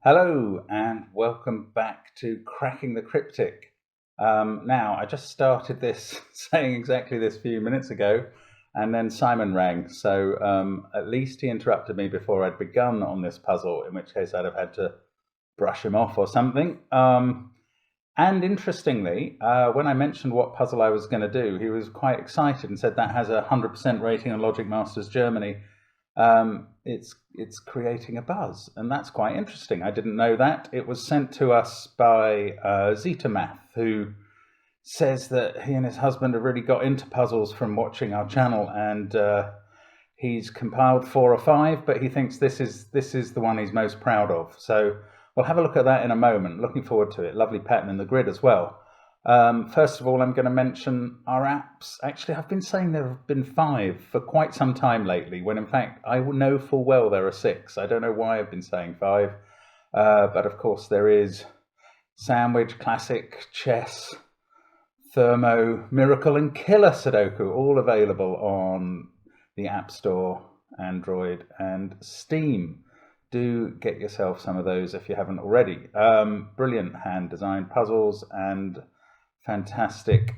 Hello and welcome back to Cracking the Cryptic. Now, I just started this saying exactly this a few minutes ago, and then Simon rang. So at least he interrupted me before I'd begun on this puzzle, in which case I'd have had to brush him off or something. And interestingly, when I mentioned what puzzle I was going to do, he was quite excited and said that has a 100% rating on Logic Masters Germany. It's creating a buzz, and that's quite interesting. I didn't know that. It was sent to us by Zitamath, who says that he and his husband have really got into puzzles from watching our channel, and he's compiled 4 or 5, but he thinks this is the one he's most proud of. So we'll have a look at that in a moment. Looking forward to it. Lovely pattern in the grid as well. First of all, I'm going to mention our apps. Actually, I've been saying there have been 5 for quite some time lately, when in fact I know full well there are 6. I don't know why I've been saying 5, but of course there is Sandwich, Classic, Chess, Thermo, Miracle and Killer Sudoku, all available on the App Store, Android and Steam. Do get yourself some of those if you haven't already. Brilliant hand-designed puzzles and fantastic,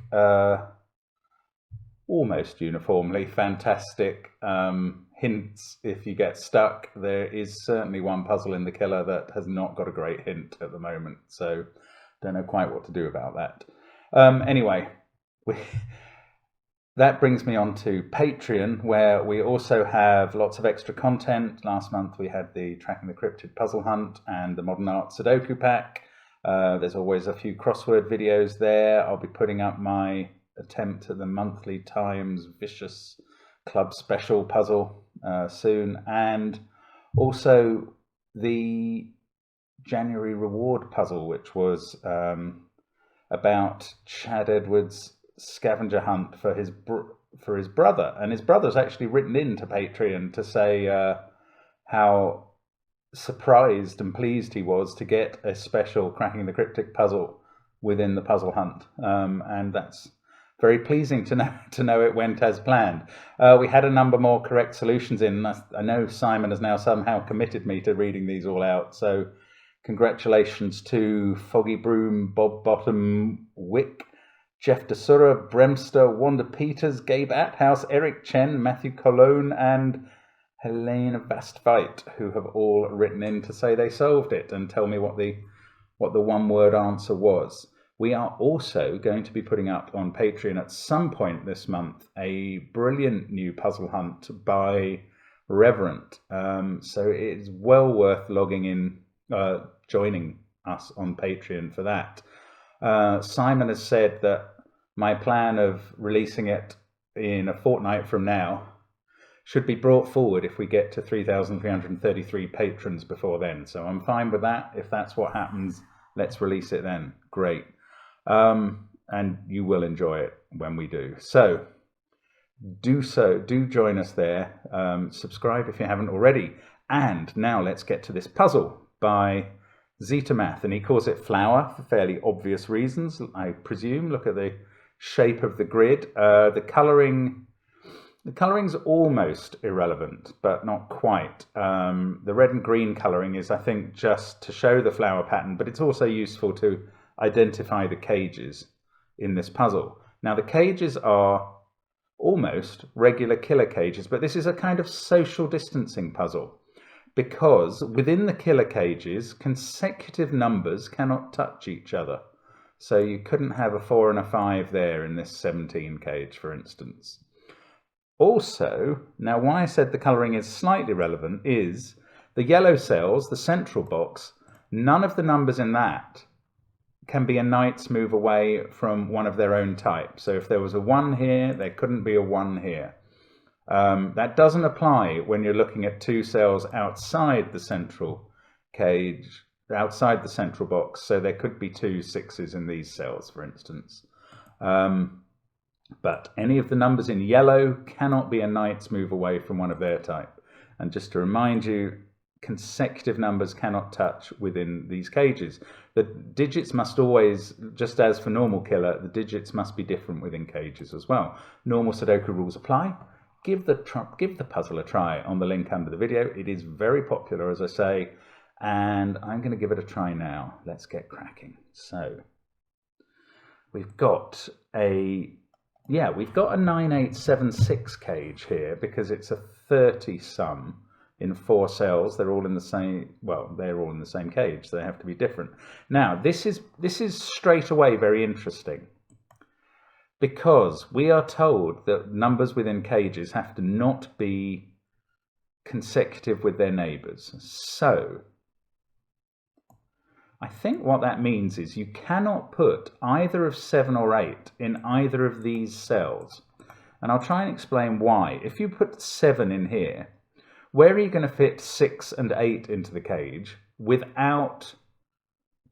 almost uniformly fantastic hints if you get stuck. There is certainly one puzzle in the Killer that has not got a great hint at the moment, so don't know quite what to do about that. Anyway, that brings me on to Patreon, where we also have lots of extra content. Last month we had the Tracking the Cryptic Puzzle Hunt and the Modern Art Sudoku Pack. There's always a few crossword videos there. I'll be putting up my attempt at the monthly Times Vicious Club Special puzzle soon. And also the January reward puzzle, which was about Chad Edwards' scavenger hunt for his brother. And his brother's actually written into Patreon to say how surprised and pleased he was to get a special Cracking the Cryptic puzzle within the puzzle hunt, and that's very pleasing to know it went as planned. We had a number more correct solutions in. I know Simon has now somehow committed me to reading these all out, so congratulations to Foggy Broom, Bob Bottom, Wick, Jeff DeSura, Bremster, Wanda Peters, Gabe Athouse, Eric Chen, Matthew Colon, and Helene Vastveit, who have all written in to say they solved it and tell me what the one-word answer was. We are also going to be putting up on Patreon at some point this month a brilliant new puzzle hunt by Reverent. So it is well worth logging in, joining us on Patreon for that. Simon has said that my plan of releasing it in a fortnight from now should be brought forward if we get to 3,333 patrons before then. So I'm fine with that. If that's what happens, let's release it then. Great. And you will enjoy it when we do. So do join us there. Subscribe if you haven't already. And now let's get to this puzzle by Zitamath. And he calls it Flower for fairly obvious reasons, I presume. Look at the shape of the grid. The coloring's almost irrelevant, but not quite. The red and green coloring is, I think, just to show the flower pattern, but it's also useful to identify the cages in this puzzle. Now, the cages are almost regular killer cages, but this is a kind of social distancing puzzle, because within the killer cages, consecutive numbers cannot touch each other. So you couldn't have a 4 and a 5 there in this 17 cage, for instance. Also, now why I said the colouring is slightly relevant is the yellow cells, the central box, none of the numbers in that can be a knight's move away from one of their own type. So if there was a 1 here, there couldn't be a 1 here. That doesn't apply when you're looking at 2 cells outside the central cage, outside the central box. So there could be 2 6s in these cells, for instance. But any of the numbers in yellow cannot be a knight's move away from one of their type. And just to remind you, consecutive numbers cannot touch within these cages. The digits must always, just as for normal killer, the digits must be different within cages as well. Normal Sudoku rules apply. Give the puzzle a try on the link under the video. It is very popular, as I say, And I'm going to give it a try now. Let's get cracking. So we've got a 9876 cage here because it's a 30 sum in 4 cells. They're all in the same, well, they're all in the same cage, so they have to be different. Now, this is straight away very interesting because we are told that numbers within cages have to not be consecutive with their neighbours. So I think what that means is you cannot put either of 7 or 8 in either of these cells. And I'll try and explain why. If you put 7 in here, where are you going to fit 6 and 8 into the cage without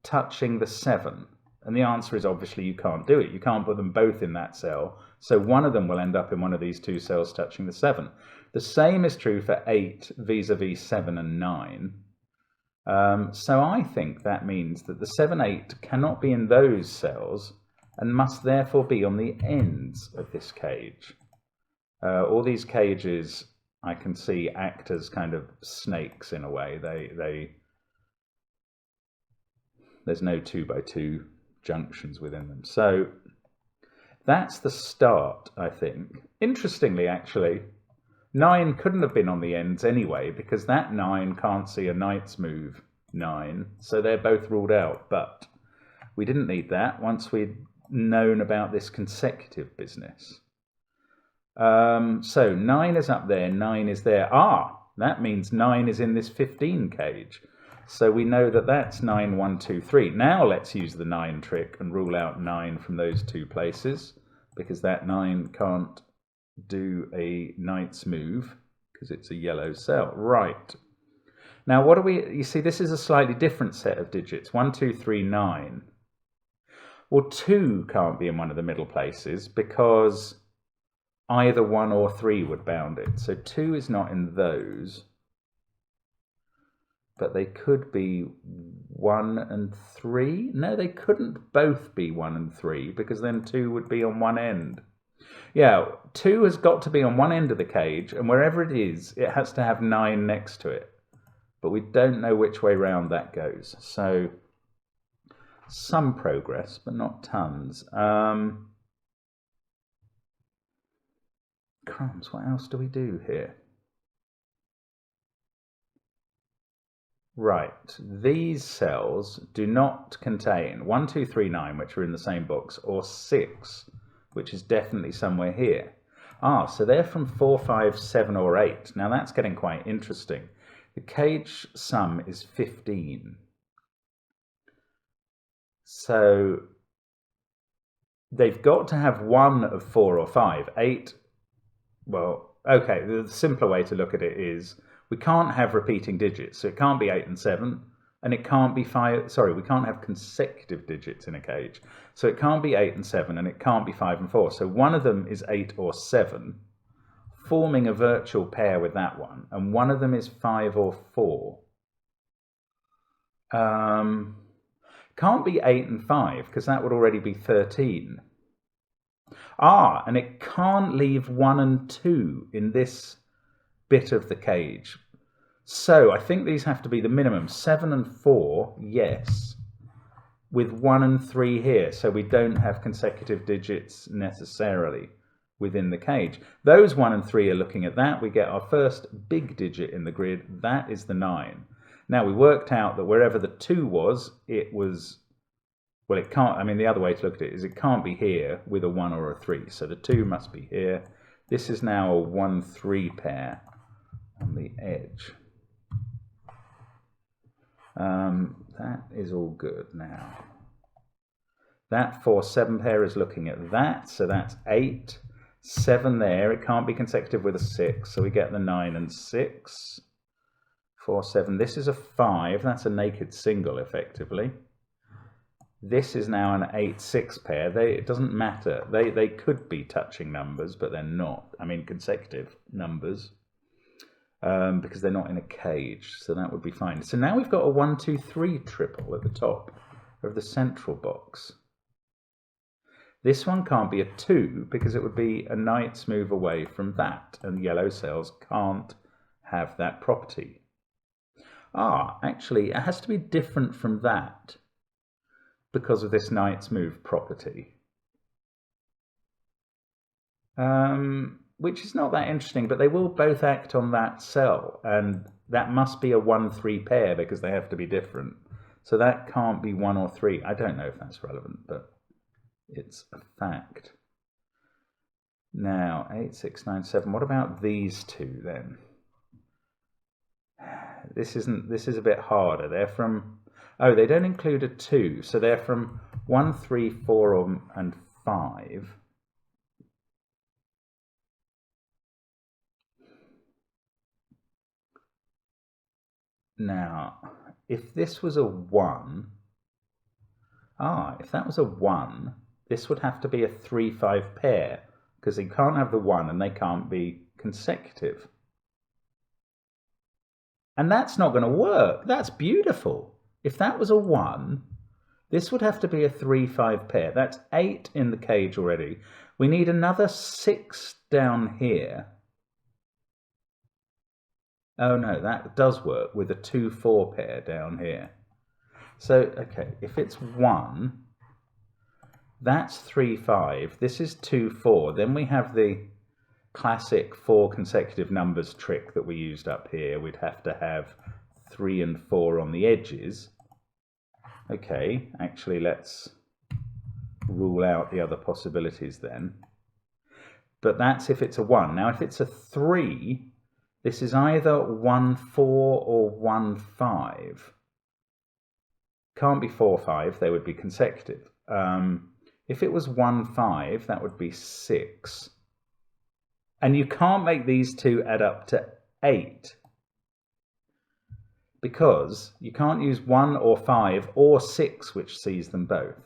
touching the 7? And the answer is obviously you can't do it. You can't put them both in that cell. So one of them will end up in one of these 2 cells touching the 7. The same is true for 8 vis-a-vis 7 and 9. So I think that means that the 7, 8 cannot be in those cells and must therefore be on the ends of this cage. All these cages I can see act as kind of snakes in a way. There's no 2x2 junctions within them. So that's the start, I think. Interestingly, actually, 9 couldn't have been on the ends anyway, because that 9 can't see a knight's move 9, so they're both ruled out. But we didn't need that once we'd known about this consecutive business. So 9 is up there, 9 is there. That means 9 is in this 15 cage. So we know that that's 9, 1, 2, 3. Now let's use the 9 trick and rule out 9 from those 2 places, because that 9 can't do a knight's move because it's a yellow cell. Right. Now what do you see, this is a slightly different set of digits. 1, 2, 3, 9. Well, 2 can't be in one of the middle places because either 1 or 3 would bound it. So 2 is not in those. But they could be 1 and 3. No, they couldn't both be 1 and 3 because then 2 would be on one end. Yeah, 2 has got to be on one end of the cage, and wherever it is, it has to have 9 next to it. But we don't know which way round that goes. So some progress, but not tons. Crumbs, what else do we do here? Right, these cells do not contain 1, 2, 3, 9, which are in the same box, or 6, which is definitely somewhere here. So they're from 4, 5, 7, or 8. Now that's getting quite interesting. The cage sum is 15. So they've got to have one of 4 or 5. 8, well, okay, the simpler way to look at it is we can't have repeating digits, so it can't be 8 and 7, and it can't be 5, sorry, we can't have consecutive digits in a cage. So it can't be 8 and 7, and it can't be 5 and 4. So one of them is 8 or 7, forming a virtual pair with that one, and one of them is 5 or 4. Can't be 8 and 5, because that would already be 13. And it can't leave 1 and 2 in this bit of the cage. So I think these have to be the minimum. 7 and 4, yes, with 1 and 3 here. So we don't have consecutive digits necessarily within the cage. Those 1 and 3 are looking at that. We get our first big digit in the grid. That is the 9. Now we worked out that wherever the 2 was, it was, well, it can't, I mean, the other way to look at it is it can't be here with a 1 or a 3. So the 2 must be here. This is now a 1-3 pair on the edge. That is all good now. That 4-7 pair is looking at that, so that's 8. 7 there, it can't be consecutive with a 6, so we get the 9 and 6. 4, 7, this is a 5, that's a naked single effectively. This is now an 8-6 pair. It doesn't matter. They could be touching numbers, but they're not. I mean consecutive numbers. Because they're not in a cage, so that would be fine. So now we've got a 1, 2, 3 triple at the top of the central box. This one can't be a 2 because it would be a knight's move away from that, and yellow cells can't have that property. Actually, it has to be different from that because of this knight's move property. Which is not that interesting, but they will both act on that cell, and that must be a 1-3 pair because they have to be different. So that can't be 1 or 3. I don't know if that's relevant, but it's a fact. Now, 8, 6, 9, 7. What about these two then? This is a bit harder. They're from, oh, they don't include a 2, so they're from 1, 3, 4, and 5. Now, if this was a 1, if that was a 1, this would have to be a 3-5 pair, because they can't have the 1 and they can't be consecutive. And that's not going to work. That's beautiful. If that was a 1, this would have to be a 3-5 pair. That's 8 in the cage already. We need another 6 down here. Oh no, that does work with a 2-4 pair down here. So, okay, if it's 1, that's 3-5. This is 2-4. Then we have the classic 4 consecutive numbers trick that we used up here. We'd have to have 3 and 4 on the edges. Okay, actually let's rule out the other possibilities then. But that's if it's a 1. Now if it's a 3, this is either 1-4 or 1-5. Can't be 4-5, they would be consecutive. If it was 1-5, that would be 6. And you can't make these two add up to 8. Because you can't use 1 or 5 or 6, which sees them both.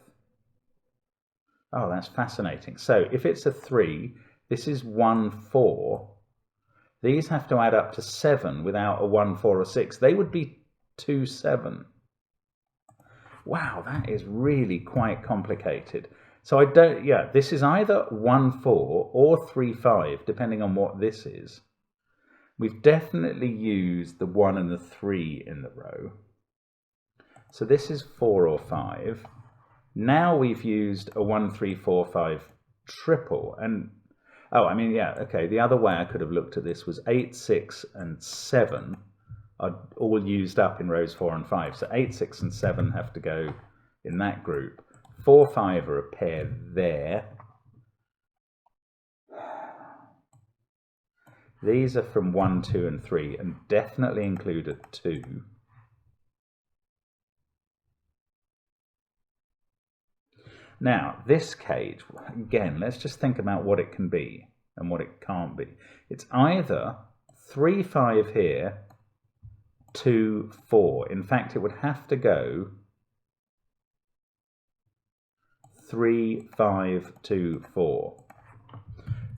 Oh, that's fascinating. So if it's a 3, this is 1-4. These have to add up to 7 without a 1, 4, or 6. They would be 2, 7. Wow, that is really quite complicated. So this is either 1, 4 or 3, 5, depending on what this is. We've definitely used the 1 and the 3 in the row. So this is 4 or 5. Now we've used a 1, 3, 4, 5 triple. And the other way I could have looked at this was 8, 6, and 7 are all used up in rows 4 and 5. So 8, 6, and 7 have to go in that group. 4, 5 are a pair there. These are from 1, 2, and 3, and definitely include a 2. Now, this cage, again, let's just think about what it can be and what it can't be. It's either 3, 5 here, 2, 4. In fact, it would have to go 3, 5, 2, 4.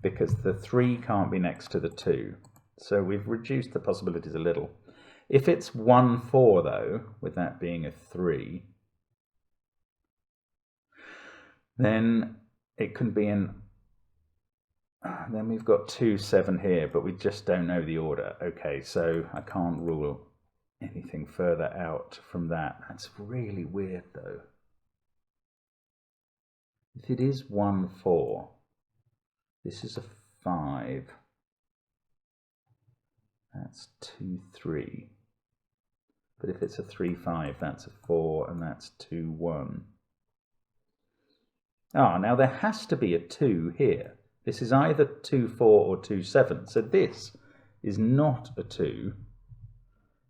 Because the 3 can't be next to the 2. So we've reduced the possibilities a little. If it's 1, 4 though, with that being a 3, then it can be then we've got 2, 7 here, but we just don't know the order. Okay, so I can't rule anything further out from that. That's really weird though. If it is 1, 4, this is a 5. That's 2, 3. But if it's a 3, 5, that's a 4, and that's 2, 1. Now there has to be a 2 here. This is either 2, 4 or 2, 7. So this is not a 2.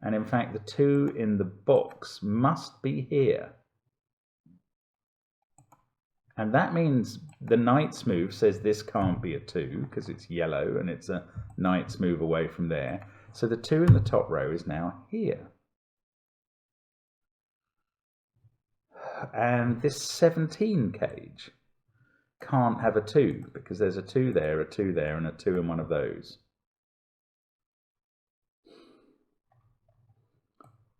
And in fact, the 2 in the box must be here. And that means the knight's move says this can't be a 2 because it's yellow and it's a knight's move away from there. So the 2 in the top row is now here. And this 17 cage can't have a 2 because there's a 2 there, a 2 there, and a 2 in one of those.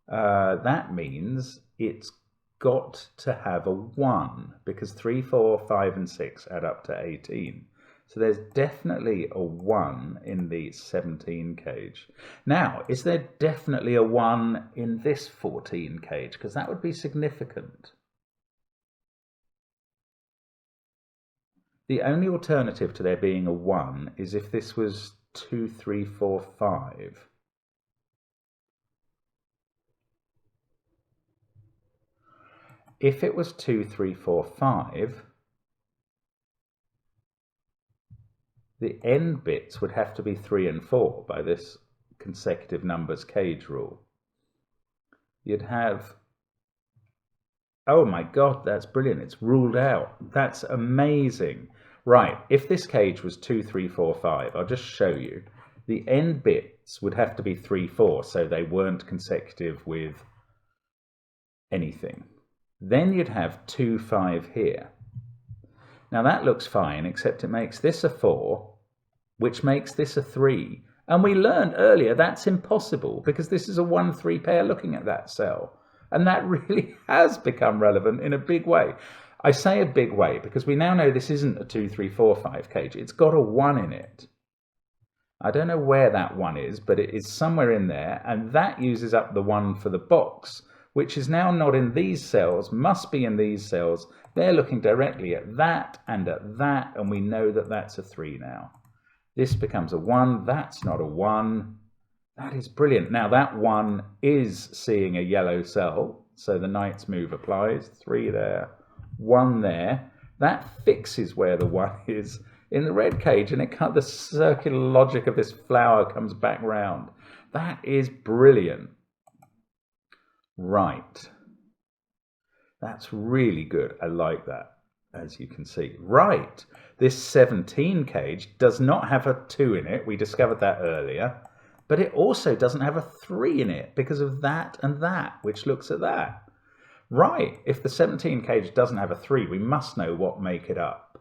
That means it's got to have a 1 because 3, 4, 5, and 6 add up to 18. So there's definitely a 1 in the 17 cage. Now, is there definitely a 1 in this 14 cage? Because that would be significant. The only alternative to there being a 1 is if this was 2, 3, 4, 5. If it was 2, 3, 4, 5, the end bits would have to be 3 and 4 by this consecutive numbers cage rule. You'd have, oh my God, that's brilliant. It's ruled out. That's amazing. Right, if this cage was 2, 3, 4, 5, I'll just show you. The end bits would have to be 3, 4, so they weren't consecutive with anything. Then you'd have 2, 5 here. Now that looks fine, except it makes this a 4, which makes this a 3. And we learned earlier that's impossible because this is a 1, 3 pair looking at that cell. And that really has become relevant in a big way. I say a big way because we now know this isn't a 2, 3, 4, 5 cage. It's got a 1 in it. I don't know where that 1 is, but it is somewhere in there. And that uses up the 1 for the box, which is now not in these cells, must be in these cells. They're looking directly at that and at that, and we know that that's a 3 now. This becomes a 1. That's not a 1. That is brilliant. Now that 1 is seeing a yellow cell, so the knight's move applies. 3 there, 1 there. That fixes where the 1 is in the red cage, and the circular logic of this flower comes back round. That is brilliant. Right. That's really good. I like that, as you can see. Right. This 17 cage does not have a 2 in it. We discovered that earlier. But it also doesn't have a 3 in it because of that and that, which looks at that. Right. If the 17 cage doesn't have a 3, we must know what make it up.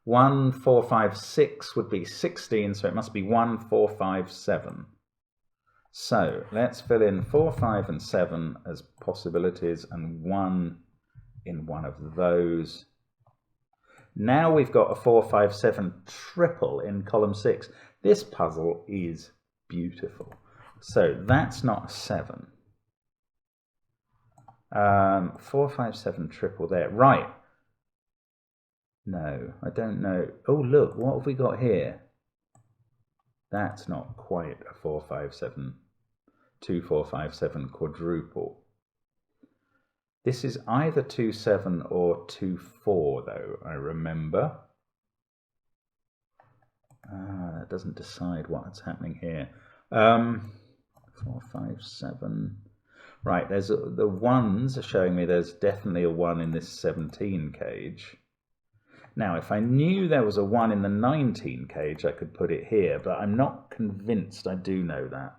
1, 4, 5, 6 would be 16, so it must be 1, 4, 5, 7. So let's fill in 4, 5, and 7 as possibilities and 1 in one of those. Now we've got a 4, 5, 7 triple in column 6. This puzzle is beautiful. So that's not a 7. 4, 5, 7 triple there. Right. No, I don't know. Oh, look, what have we got here? That's not quite a 4, 5, 7, 2, 4, 5, 7 quadruple. This is either 2, 7 or 2, 4, though, I remember. That doesn't decide what's happening here. 4, 5, 7. Right, there's the 1s are showing me there's definitely a 1 in this 17 cage. Now, if I knew there was a 1 in the 19 cage, I could put it here, but I'm not convinced I do know that.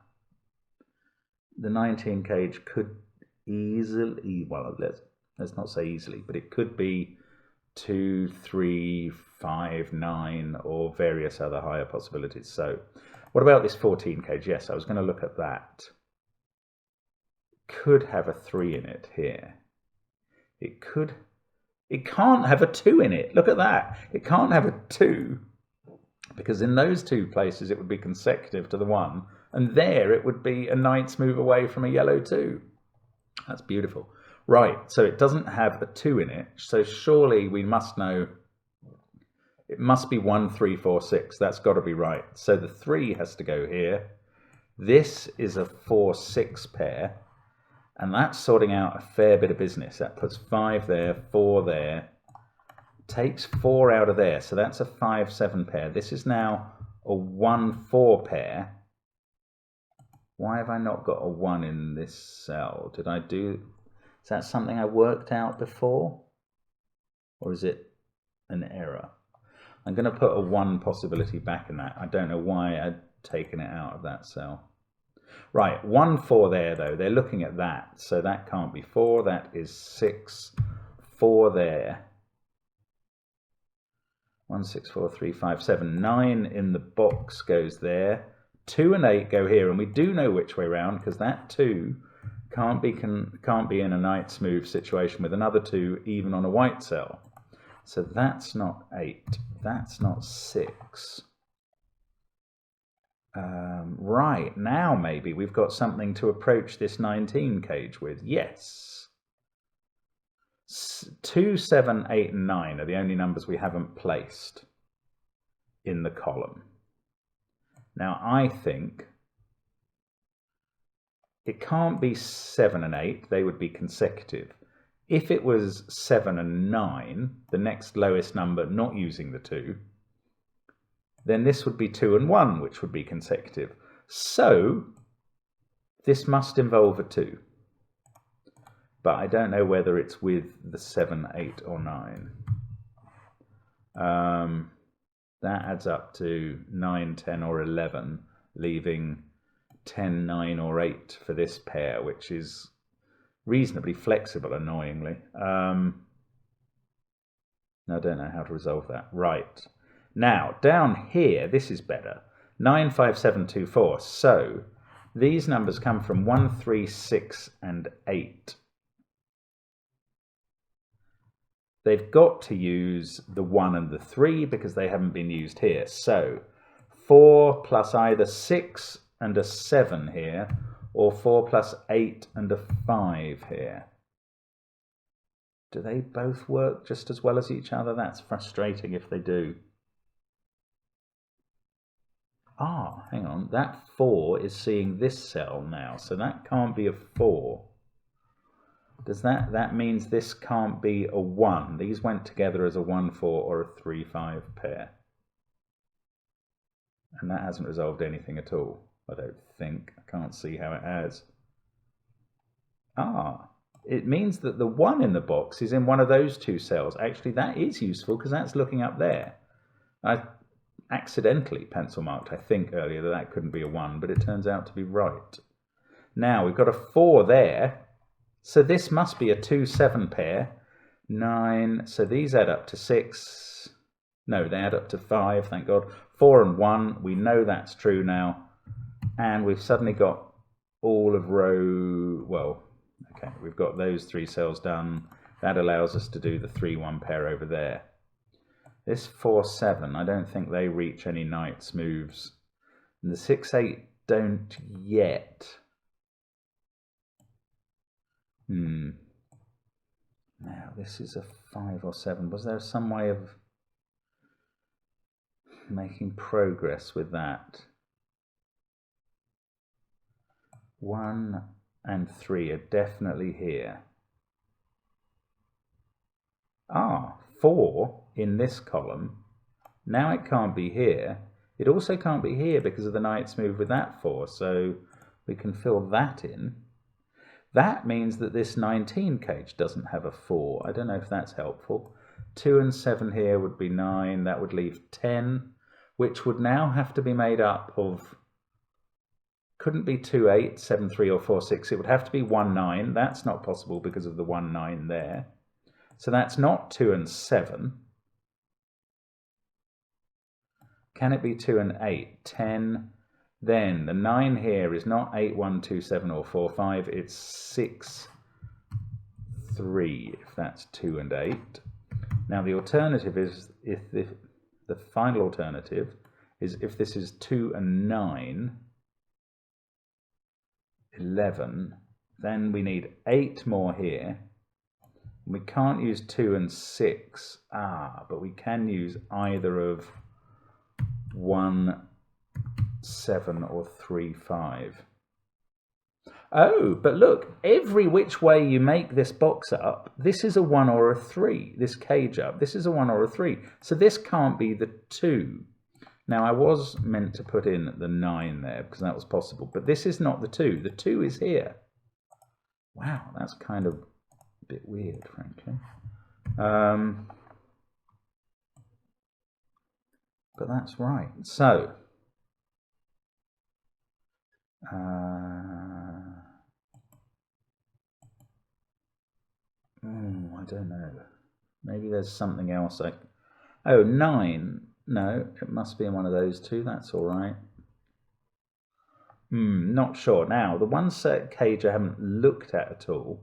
The 19 cage could easily, well, let's not say easily, but it could be 2, 3, 5, 9, or various other higher possibilities. So what about this 14 cage? Yes, I was going to look at that. Could have a 3 in it here. It can't have a 2 in it. Look at that. It can't have a 2 because in those two places it would be consecutive to the 1, and there it would be a knight's move away from a yellow 2. That's beautiful. Right, so it doesn't have a 2 in it, so surely we must know it must be 1, 3, 4, 6. That's got to be right. So the 3 has to go here. This is a 4, 6 pair. And that's sorting out a fair bit of business. That puts 5 there, 4 there, takes 4 out of there. So that's a 5, 7 pair. This is now a 1, 4 pair. Why have I not got a 1 in this cell? Is that something I worked out before? Or is it an error? I'm going to put a 1 possibility back in that. I don't know why I'd taken it out of that cell. Right, 1, 4 there though. They're looking at that, so that can't be 4. That is 6, 4 there. 1, 6, 4, 3, 5, 7, 9 in the box goes there. 2 and 8 go here, and we do know which way round because that 2 can't be in a knight's move situation with another 2 even on a white cell. So that's not 8. That's not 6. Right, now maybe we've got something to approach this 19 cage with. Yes. 2, 7, 8, and 9 are the only numbers we haven't placed in the column. Now I think it can't be 7 and 8. They would be consecutive. If it was 7 and 9, the next lowest number not using the 2, then this would be 2 and 1, which would be consecutive. So this must involve a 2. But I don't know whether it's with the 7, 8, or 9. That adds up to 9, 10, or 11, leaving 10, 9, or 8 for this pair, which is reasonably flexible, annoyingly. I don't know how to resolve that. Right. Now, down here, this is better. 9, 5, 7, 2, 4. So these numbers come from 1, 3, 6, and 8. They've got to use the 1 and the 3 because they haven't been used here. So 4 plus either 6 and a 7 here, or 4 plus 8 and a 5 here. Do they both work just as well as each other? That's frustrating if they do. Ah, hang on. That 4 is seeing this cell now, so that can't be a 4. Does that means this can't be a 1. These went together as a 1, 4 or a 3, 5 pair. And that hasn't resolved anything at all, I don't think. I can't see how it has. Ah, it means that the 1 in the box is in one of those 2 cells. Actually, that is useful because that's looking up there. I accidentally pencil marked, I think, earlier that couldn't be a 1, but it turns out to be right. Now, we've got a 4 there. So this must be a 2, 7 pair. 9, so these add up to 6. No, they add up to 5, thank God. 4 and 1, we know that's true now. And we've suddenly got all of row, well, okay, we've got those 3 cells done. That allows us to do the 3, 1 pair over there. This 4, 7, I don't think they reach any knights moves. And the 6, 8 don't yet. Now, this is a 5 or 7. Was there some way of making progress with that? 1 and 3 are definitely here. Ah, 4 in this column. Now it can't be here. It also can't be here because of the knight's move with that 4, so we can fill that in. That means that this 19 cage doesn't have a 4. I don't know if that's helpful. 2 and 7 here would be 9. That would leave 10, which would now have to be made up of, couldn't be 2, 8, 7, 3, or 4, 6. It would have to be 1, 9. That's not possible because of the 1, 9 there. So that's not 2 and 7. Can it be 2 and 8? 10. Then the 9 here is not 8, 1, 2, 7, or 4, 5. It's 6, 3, if that's 2 and 8. Now the alternative is, if the final alternative is if this is 2 and 9, 11, then we need 8 more here. We can't use 2 and 6. But we can use either of 1, 7 or 3, 5. Oh, but look, every which way you make this box up, this is a 1 or a 3. This cage up, this is a 1 or a 3. So this can't be the 2. Now, I was meant to put in the 9 there because that was possible, but this is not the 2. The 2 is here. Wow, that's kind of a bit weird, frankly. But that's right. So, I don't know. Maybe there's something else. Oh, 9. No, it must be in one of those 2. That's all right. Not sure. Now, the one set cage I haven't looked at all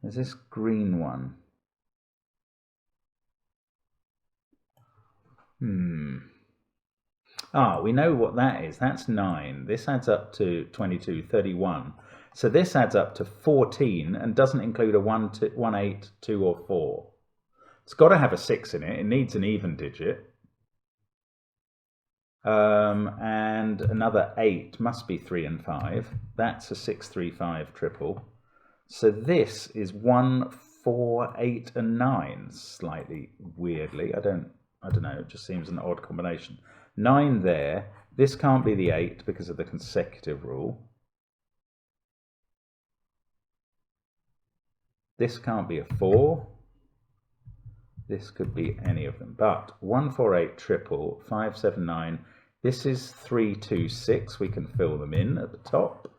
is this green one. We know what that is. That's 9. This adds up to 22, 31. So this adds up to 14 and doesn't include a 1, 8, 2 or 4. It's got to have a 6 in it. It needs an even digit. And another 8 must be 3 and 5. That's a 6, 3, 5 triple. So this is 1, 4, 8 and 9, slightly weirdly. I don't know, it just seems an odd combination. 9 there. This can't be the 8 because of the consecutive rule. This can't be a 4. This could be any of them. But 1, 4, 8 triple, 5, 7, 9. This is 3, 2, 6. We can fill them in at the top.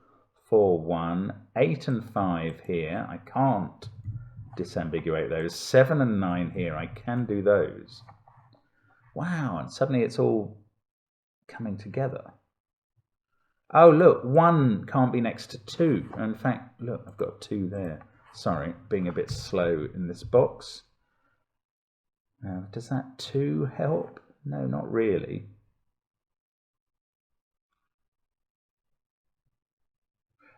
4, 1, 8 and 5 here. I can't disambiguate those. 7 and 9 here. I can do those. Wow, and suddenly it's all coming together. Oh, look, 1 can't be next to 2. In fact, look, I've got 2 there. Sorry, being a bit slow in this box. Now, does that 2 help? No, not really.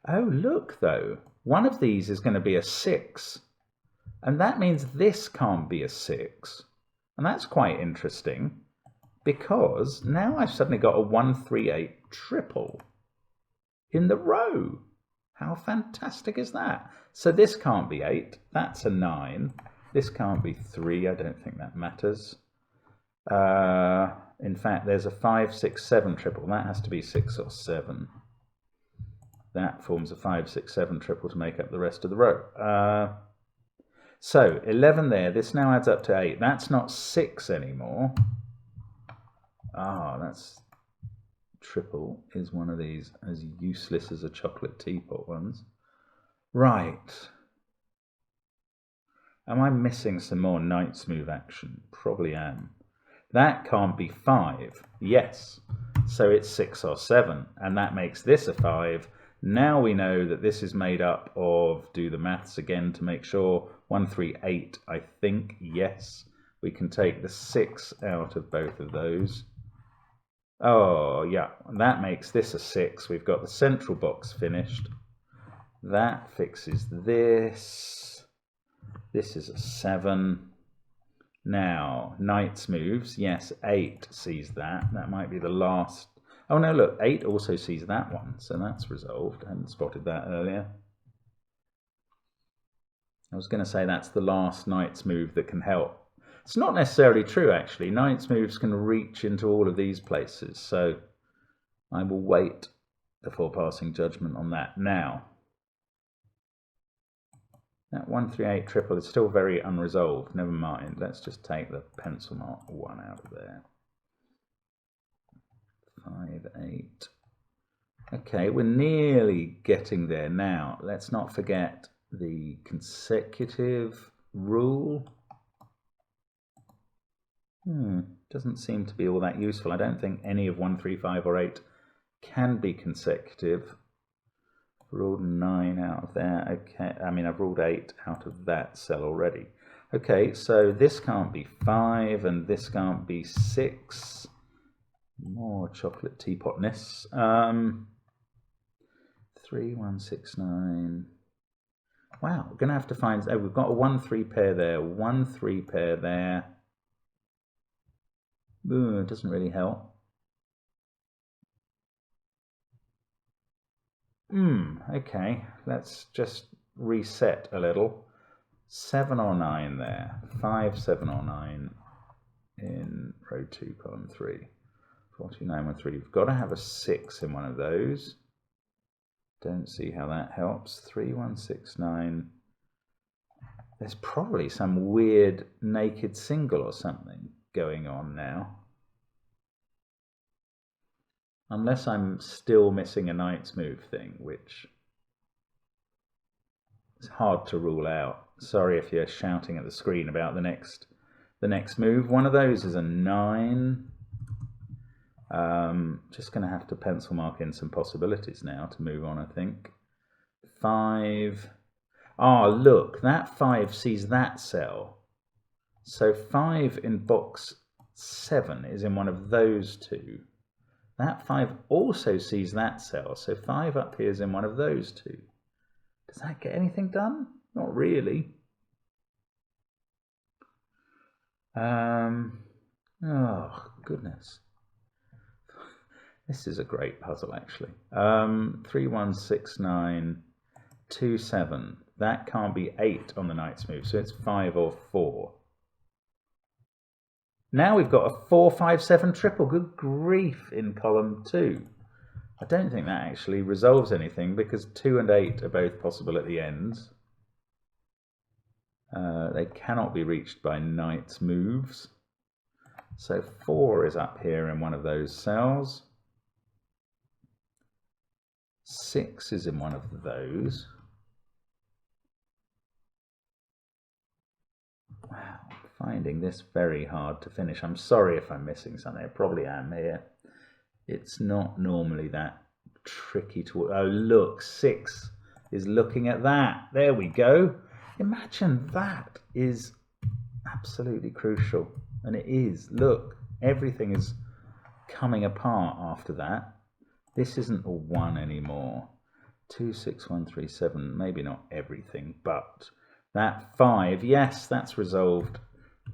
Oh, look, though. One of these is going to be a 6. And that means this can't be a 6. And that's quite interesting, because now I've suddenly got a 1, 3, 8 triple in the row. How fantastic is that? So this can't be 8. That's a 9. This can't be 3. I don't think that matters. In fact, there's a 5, 6, 7 triple. That has to be 6 or 7. That forms a 5, 6, 7 triple to make up the rest of the row. So 11 there. This now adds up to 8. That's not 6 anymore. That's triple is one of these as useless as a chocolate teapot ones. Right. Am I missing some more knight's move action? Probably am. That can't be 5. Yes. So it's 6 or 7. And that makes this a 5. Now we know that this is made up of, do the maths again to make sure, 1, 3, 8, I think. Yes. We can take the 6 out of both of those. Oh, yeah. That makes this a 6. We've got the central box finished. That fixes this. This is a 7. Now, knight's moves. Yes, 8 sees that. That might be the last. Oh, no, look. 8 also sees that one. So that's resolved. I hadn't spotted that earlier. I was going to say that's the last knight's move that can help. It's not necessarily true, actually. Knight's moves can reach into all of these places. So I will wait before passing judgment on that. Now, that 1, 3, 8 triple is still very unresolved. Never mind. Let's just take the pencil mark 1 out of there. 5, 8. Okay, we're nearly getting there now. Let's not forget the consecutive rule. Doesn't seem to be all that useful. I don't think any of 1, 3, 5 or 8 can be consecutive. Ruled 9 out of there. Okay, I mean, I've ruled 8 out of that cell already. Okay, so this can't be 5 and this can't be 6. More chocolate teapotness. 3, 1, 6, 9. Wow, we're going to have to find... Oh, we've got a 1, 3 pair there, 1, 3 pair there. Ooh, it doesn't really help. Okay, let's just reset a little. 7 or 9 there. 5, 7 or 9 in row 2, column 3. 49, 1, 3. You've got to have a 6 in one of those. Don't see how that helps. 3, 1, 6, 9. There's probably some weird naked single or something going on now. Unless I'm still missing a knight's move thing, which is hard to rule out. Sorry if you're shouting at the screen about the next move. One of those is a 9. Just going to have to pencil mark in some possibilities now to move on, I think. 5. Oh, look, that 5 sees that cell. So 5 in box 7 is in one of those two. That 5 also sees that cell, so 5 up here is in one of those two. Does that get anything done? Not really. Oh, goodness. This is a great puzzle, actually. 3, 1, 6, 9, 2, 7. That can't be 8 on the knight's move, so it's 5 or 4. Now we've got a 4, 5, 7 triple. Good grief, in column 2. I don't think that actually resolves anything because 2 and 8 are both possible at the ends. They cannot be reached by knight's moves. So 4 is up here in one of those cells. 6 is in one of those. Wow, finding this very hard to finish. I'm sorry if I'm missing something. I probably am here. It's not normally that tricky to... Oh, look, 6 is looking at that. There we go. Imagine that is absolutely crucial. And it is. Look, everything is coming apart after that. This isn't a 1 anymore. 2, 6, 1, 3, 7. Maybe not everything, but that 5, yes, that's resolved.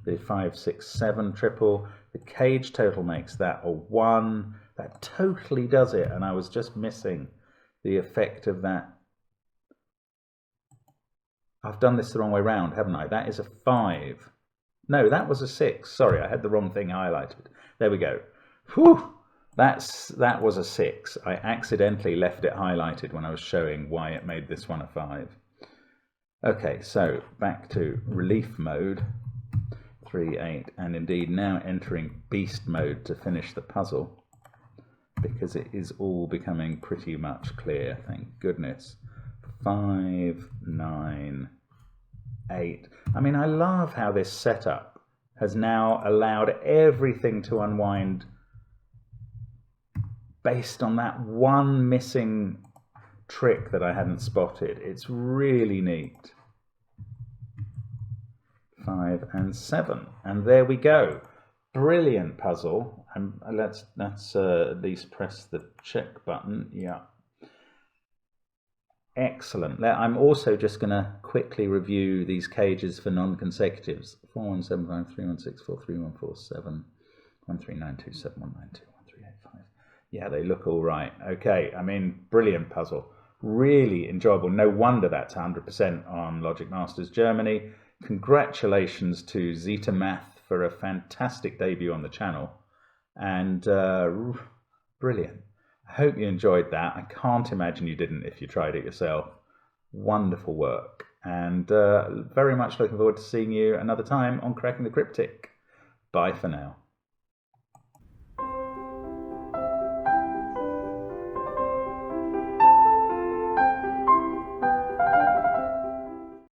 The 5, 6, 7 triple. The cage total makes that a 1. That totally does it, and I was just missing the effect of that. I've done this the wrong way round, haven't I? That is a 5. No, that was a 6. Sorry, I had the wrong thing highlighted. There we go. Whew! That was a 6. I accidentally left it highlighted when I was showing why it made this one a 5. Okay, so back to relief mode. 3, 8, and indeed now entering beast mode to finish the puzzle, because it is all becoming pretty much clear, thank goodness. 5, 9, 8. I mean, I love how this setup has now allowed everything to unwind based on that one missing trick that I hadn't spotted. It's really neat. 5 and 7, and there we go. Brilliant puzzle. Let's at least press the check button. Yeah. Excellent. I'm also just going to quickly review these cages for non-consecutives. 4, 1, 7, 5, 3, 1, 6, 4, 3, 1, 4, 7, 1, 3, 9, 2, 7, 1, 9, 2, 1, 3, 8, 5. Yeah, they look all right. Okay, I mean, brilliant puzzle. Really enjoyable. No wonder that's 100% on Logic Masters Germany. Congratulations to Zeta Math for a fantastic debut on the channel. And brilliant. I hope you enjoyed that. I can't imagine you didn't if you tried it yourself. Wonderful work. And very much looking forward to seeing you another time on Cracking the Cryptic. Bye for now.